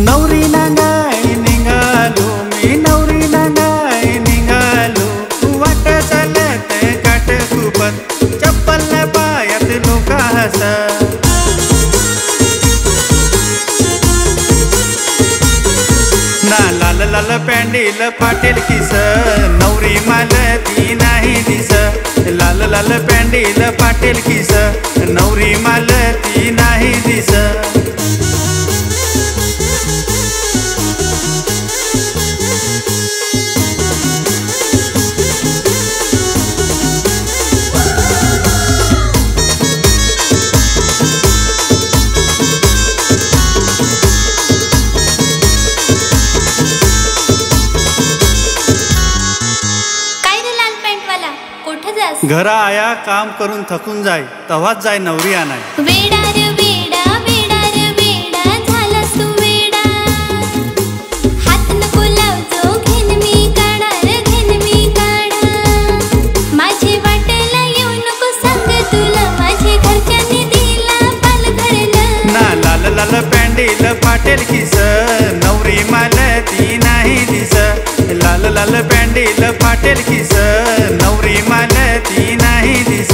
नवरी नांगाय निघालो मी, नवरी नांगाय निघालो, वाट चालत काट खूपत, चप्पल पायात लोक हसत. ना लाल लाल पॅन्डील फाटेल किस, नवरी मालती नाही दिस. लाल लाल पॅन्डील फाटेल किस, नवरी मालती नाही दिस. घर आया काम करून थकून जाय, तवाच जाय नवरी आणाय. वेडा रे वेडा, वेडा रे वेडा, झालास तू वेडा. हात नको लावतो, घेन मी काढा रे, घेन मी काढा. माझे वाटेला येऊ नको सांग तुला, माझे घरच्यांनी दिला पाल घरला. ना लाल लाल पॅन्डील फाटेल किस, नवरी मालती नाही दिस. लाल लाल पॅन्डील फाटेल किस, नवरी मालती नाही दिस.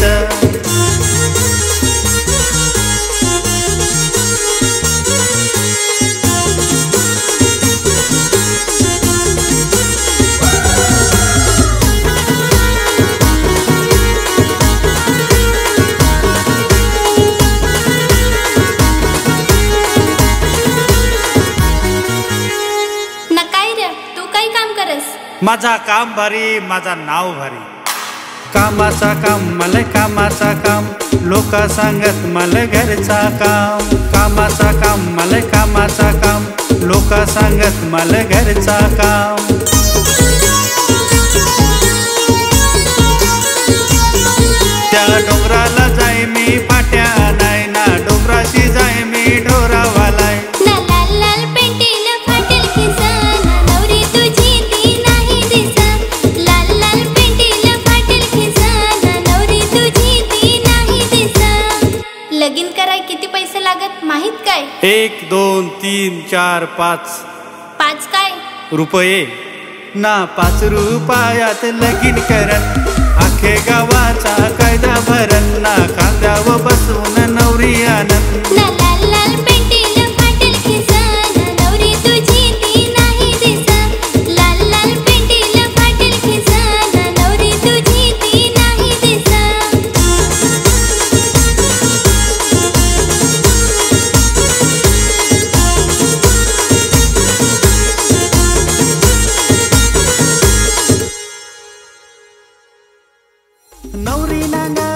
माझा काम भारी, माझा नाव भारी. कामाचा काम मला कामाचा काम, लोक सांगत मला घरचा काम. कामाचा काम मला कामाचा काम, लोक सांगत मला घरचा काम. त्या डोंगराला जाय मी पाट्या नाही, ना डोंगराशी जाय मी ढोरावालाय. लगीन कराय किती पैसे लागत माहित काय? 1 2 3 4 5. 5 काय रुपये ना, 5 रुपयात लगीन करन, आखे गावाचा कायदा भरन. ना खांद्यावर बसून नवरी आनंद. ना लाल लाल पेंटील फाटेल खिस, ना नवरी तुझी ती नाही दिस. लाल लाल पेंटील फाटेल खिस, ना नवरी तुझी ती नाही दिस. नवरी नांगा